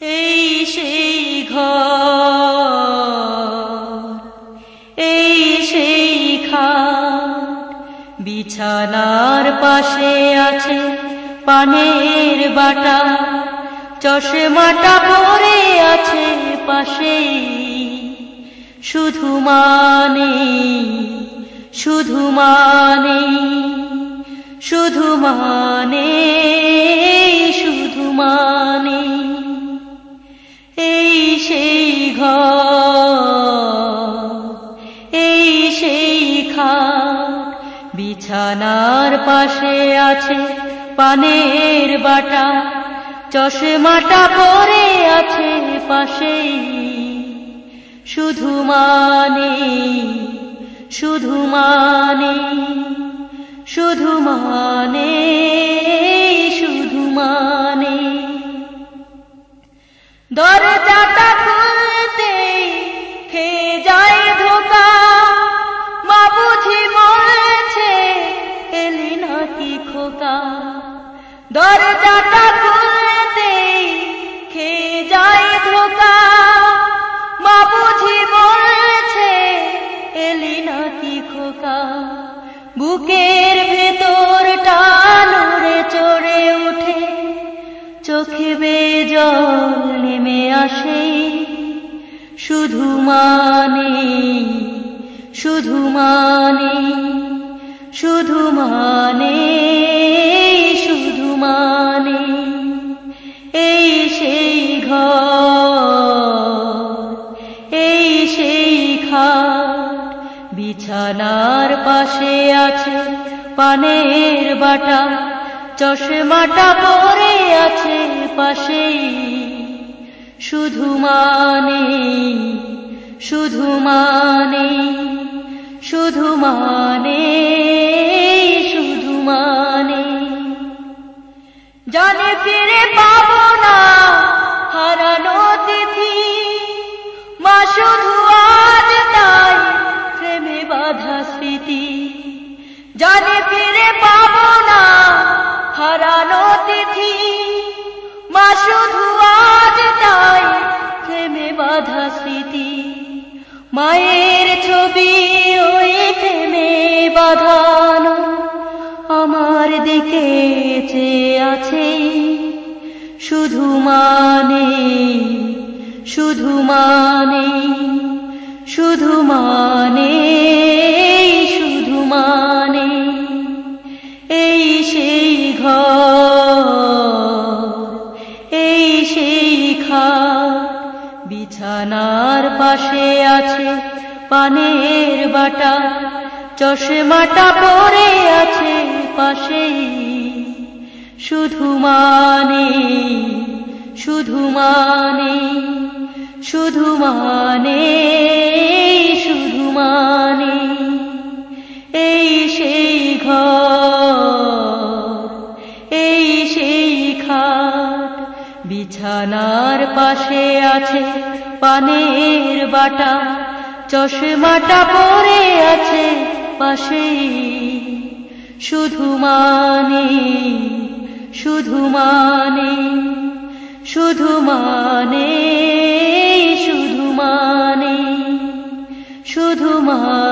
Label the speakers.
Speaker 1: এই সেই ঘর, এই সেই খাট, বিছানার পাশে আছে পানের বাটা, চশমাটা পরে আছে পাশেই। শুধু মানে, শুধু মানে, শুধু মানে, শুধু মানে, এই সেই ঘর, এই সেই খাট, বিছানার পাশে আছে পানের বাটা, চশমাটা পরে আছে পাশেই। শুধু মানে, শুধু মানে, শুধু মানে, শুধু মানে, দরজাটা খুলতে খেয়ে যায় ধোকা, মা বুঝি বলছে এলি নাকি খোকা। দরজাটা খুলতে খেয়ে যায় ধোকা, মা বুঝি বলছে এলি নাকি খোকা। বুকের ভেতরটা নড়ে চড়ে উঠে, চোখে বেয়ে জল নেমে আসে। শুধু মানে, শুধু মানে, শুধু মানে, শুধু মানে, এই সেই ঘর, এই সেই খাট, বিছানার পাশে আছে পানের বাটা, চশমাটা পরে আছে পাশেই। শুধু মানে, শুধু মানে, শুধু মানে, শুধু মানে, জানে ফিরে পাবো না হারানো তিথি, মা শুধু আজ তাই প্রেমে বাঁধা স্মৃতি। জানে ফিরে পাবো না হারানো তিথি, মা শুধু আজ তাই প্রেমে বাঁধা স্মৃতি। মায়ের ছবি ওই প্রেমে বাঁধানো আমার দিকে চেয়ে আছে। শুধু মানে, শুধু মানে, শুধু মানে, শুধু মানে, এই সেই ঘর, এই সেই খাট, বিছানার পাশে আছে পানের বাটা, চশমাটা পরে আছে পাশেই। শুধু মানে, শুধু মানে, শুধু মানে, শুধু মানে, এই সেই ঘর, এই সেই খাট, বিছানার পাশে আছে পানের বাটা, চশমাটা পরে আছে পাশেই। শুধু মানে, শুধু মানে, শুধু মানে, শুধু মানে, শুধু মানে।